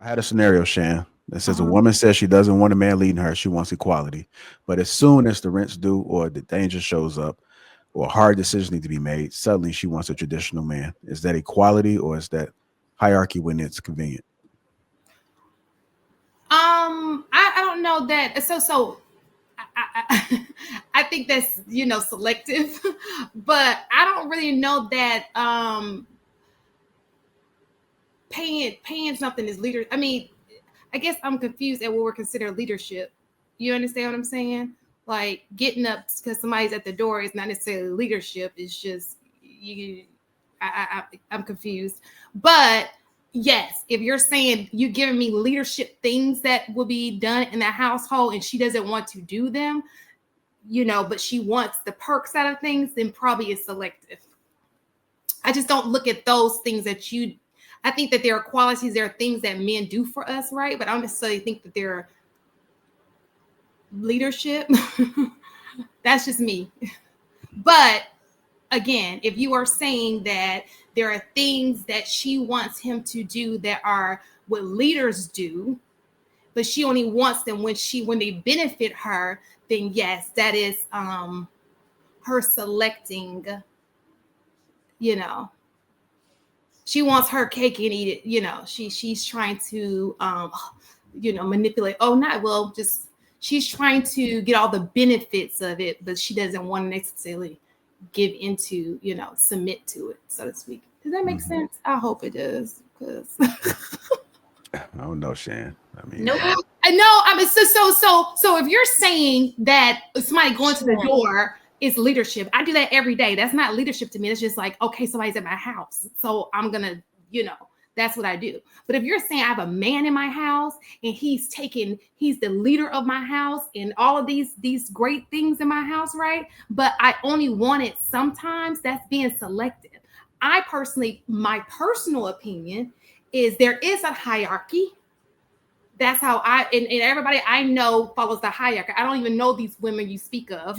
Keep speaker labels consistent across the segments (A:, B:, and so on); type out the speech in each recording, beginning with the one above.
A: I had a scenario, Shan, that says a
B: Uh-huh.
A: woman says she doesn't want a man leading her. She wants equality. But as soon as the rent's due or the danger shows up or hard decisions need to be made, suddenly she wants a traditional man. Is that equality or is that hierarchy when it's convenient?
B: I don't know that. I I think that's selective, but I don't really know that paying something is leader. I mean, I guess I'm confused at what we're considered leadership. You understand what I'm saying? Like getting up because somebody's at the door is not necessarily leadership. It's just you. I'm confused. But yes, if you're saying you giving me leadership things that will be done in the household and she doesn't want to do them, but she wants the perks out of things, then probably it's selective. I just don't look at those things that you. I think that there are qualities, there are things that men do for us, right? But I don't necessarily think that they're leadership. That's just me. But again, if you are saying that there are things that she wants him to do that are what leaders do, but she only wants them when they benefit her, then yes, that is her selecting, you know, she wants her cake and eat it, she's trying to manipulate. Oh, not well, just she's trying to get all the benefits of it, but she doesn't want to necessarily give into, submit to it, so to speak. Does that make sense? I hope it does, because
A: I don't know, Shan. I mean,
C: Nope.
B: I know. I mean, so if you're saying that somebody going to the door is leadership, I do that every day. That's not leadership to me. It's just like, okay, somebody's at my house, so I'm gonna, that's what I do. But if you're saying I have a man in my house and he's the leader of my house and all of these great things in my house, right? But I only want it sometimes, that's being selective. My personal opinion is there is a hierarchy. That's how and everybody I know follows the hierarchy. I don't even know these women you speak of.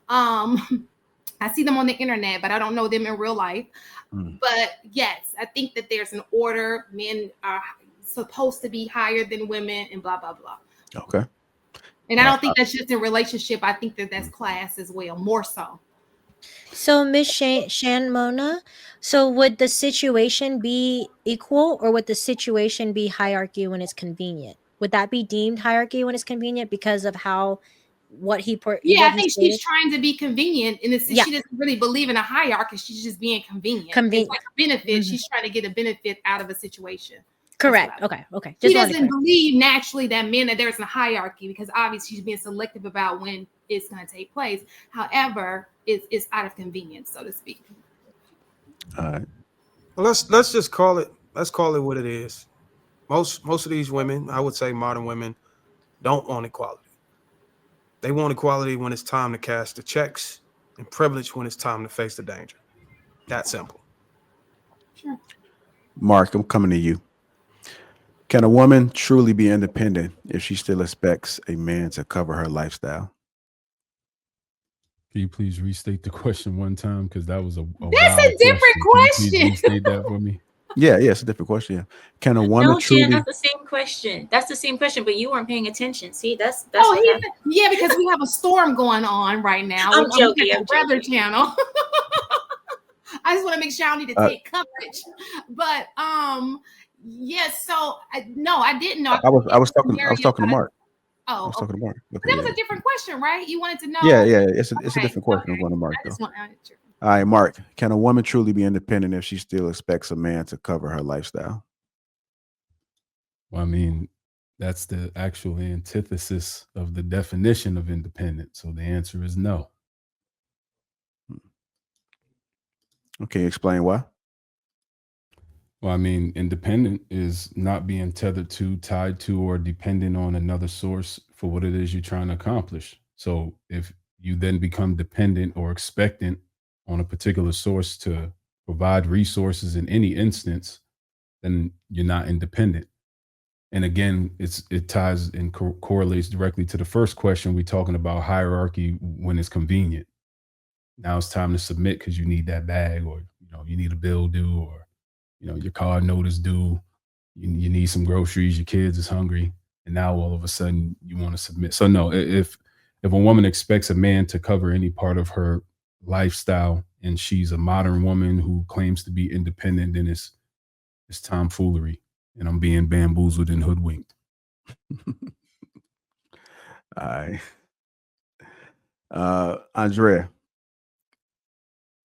B: I see them on the internet, but I don't know them in real life. But yes, I think that there's an order. Men are supposed to be higher than women and blah, blah, blah.
A: okay.
B: And I don't think that's just in relationship. I think that that's class as well, more so.
C: So, Miss Shanmona, so would the situation be equal or would the situation be hierarchy when it's convenient? Would that be deemed hierarchy when it's convenient because of what
B: Yeah,
C: what
B: I
C: he
B: think she's
C: stated?
B: trying to be convenient, and she doesn't really believe in a hierarchy. She's just being convenient. It's like a benefit. She's trying to get a benefit out of a situation.
C: Correct. Okay.
B: She doesn't believe naturally that there's a hierarchy because obviously she's being selective about when it's going to take place. However, it's out of convenience, so to speak.
A: All right.
D: Well, let's just call it. Let's call it what it is. Most of these women, I would say modern women, don't want equality. They want equality when it's time to cash the checks and privilege when it's time to face the danger. That simple.
B: Sure.
A: Mark, I'm coming to you. Can a woman truly be independent if she still expects a man to cover her lifestyle?
E: Can you please restate the question one time? Because that was a
B: That's a
E: wild
B: different
E: question. Can you please
B: question.
E: restate that for me?
A: Yeah, it's a different question. Yeah. Can a woman
F: No, Shan,
A: truly?
F: that's the same question. That's the same question, but you weren't paying attention. See, that's
B: Oh,
F: what happened.
B: yeah, because we have a storm going on right now.
F: I'm joking.
B: I'm Weather Channel. I just want to make sure I don't need to take coverage. But yes. So no, I didn't know.
A: I was talking to Mark.
B: Oh,
A: I was talking to Mark.
B: But that was a different question, right? You wanted to know.
A: Yeah. It's a different question. I'm going to Mark though. All right, Mark. Can a woman truly be independent if she still expects a man to cover her lifestyle?
E: Well, I mean, that's the actual antithesis of the definition of independent. So the answer is no.
A: Okay, explain why.
E: Well, I mean, independent is not being tethered to, tied to, or dependent on another source for what it is you're trying to accomplish. So if you then become dependent or expectant on a particular source to provide resources in any instance, then you're not independent. And again, it ties and correlates directly to the first question. We're talking about hierarchy when it's convenient. Now it's time to submit because you need that bag, or you need a bill due, or your car note is due. you need some groceries, your kids is hungry, and now all of a sudden you want to submit. So no, if a woman expects a man to cover any part of her lifestyle and she's a modern woman who claims to be independent, then it's tomfoolery, and I'm being bamboozled and hoodwinked.
A: All right. Andrea,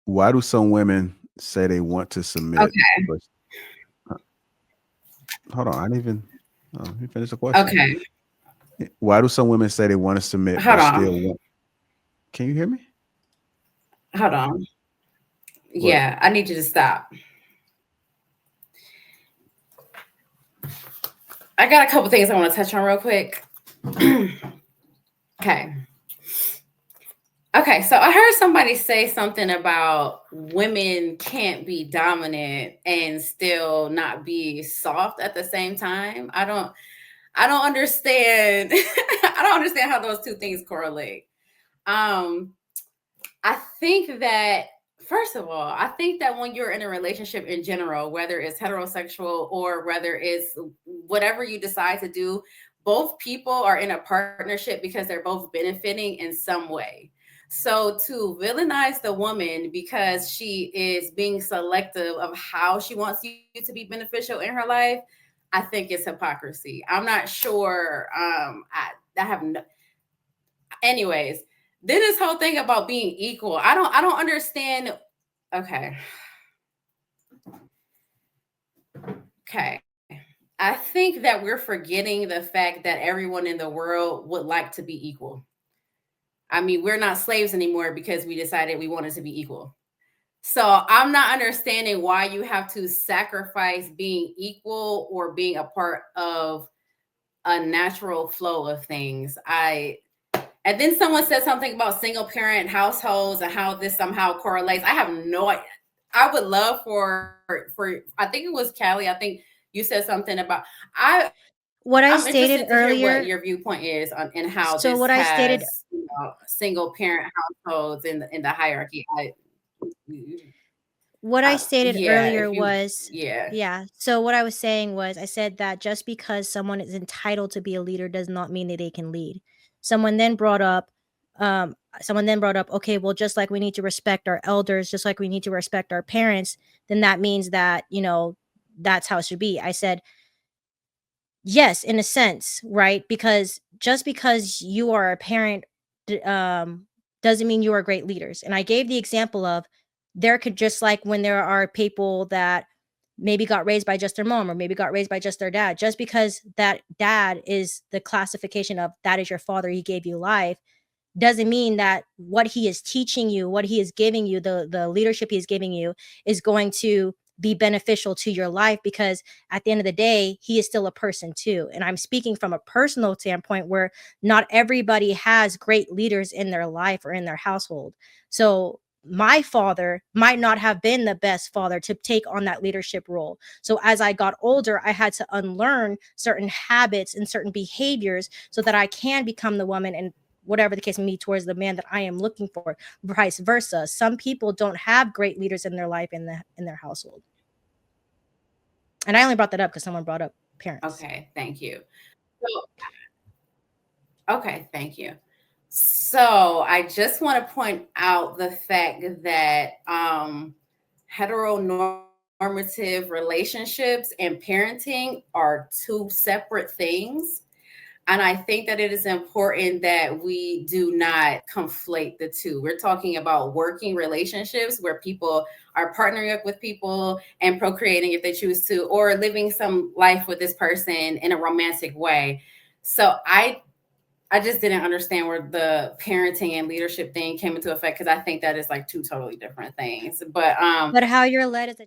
A: why do some women say they want to submit?
G: Okay.
A: But, hold on, I didn't even let me finish the question.
G: Okay.
A: Why do some women say they want to submit
G: Hold
A: but
G: on.
A: still want? Can you hear me?
G: Hold on. Yeah, I need you to stop. I got a couple things I want to touch on real quick. Okay. Okay, so I heard somebody say something about women can't be dominant and still not be soft at the same time. I don't understand. I don't understand how those two things correlate. I think that, first of all, I think that when you're in a relationship in general, whether it's heterosexual or whether it's whatever you decide to do, both people are in a partnership because they're both benefiting in some way. So to villainize the woman because she is being selective of how she wants you to be beneficial in her life, I think it's hypocrisy. I'm not sure. I have no. Anyways, then this whole thing about being equal, I don't understand. Okay. I think that we're forgetting the fact that everyone in the world would like to be equal. I mean, we're not slaves anymore because we decided we wanted to be equal. So I'm not understanding why you have to sacrifice being equal or being a part of a natural flow of things. And then someone said something about single parent households and how this somehow correlates. I have no idea. I would love for I think it was Callie. I think you said something about
C: what I
G: I'm
C: stated
G: interested to hear
C: earlier.
G: what your viewpoint is on and how
C: So
G: this
C: what I stated,
G: has single parent households in the hierarchy.
C: what I stated
G: Yeah,
C: earlier
G: if you
C: was,
G: yeah.
C: yeah. So what I was saying was, I said that just because someone is entitled to be a leader does not mean that they can lead. Someone then brought up, okay, well, just like we need to respect our elders, just like we need to respect our parents, then that means that, that's how it should be. I said, yes, in a sense, right? Because just because you are a parent doesn't mean you are great leaders. And I gave the example of, there could, just like when there are people that maybe got raised by just their mom or maybe got raised by just their dad, just because that dad is the classification of that is your father, he gave you life, doesn't mean that what he is teaching you, what he is giving you, the leadership he is giving you is going to be beneficial to your life, because at the end of the day, he is still a person too. And I'm speaking from a personal standpoint where not everybody has great leaders in their life or in their household. So my father might not have been the best father to take on that leadership role. So as I got older, I had to unlearn certain habits and certain behaviors so that I can become the woman and whatever the case may be towards the man that I am looking for, vice versa. Some people don't have great leaders in their life in their household. And I only brought that up because someone brought up parents.
G: Okay, thank you. Okay, thank you. So I just want to point out the fact that heteronormative relationships and parenting are two separate things. And I think that it is important that we do not conflate the two. We're talking about working relationships where people are partnering up with people and procreating if they choose to, or living some life with this person in a romantic way. So I just didn't understand where the parenting and leadership thing came into effect, because I think that is like two totally different things. But
C: how you're led is a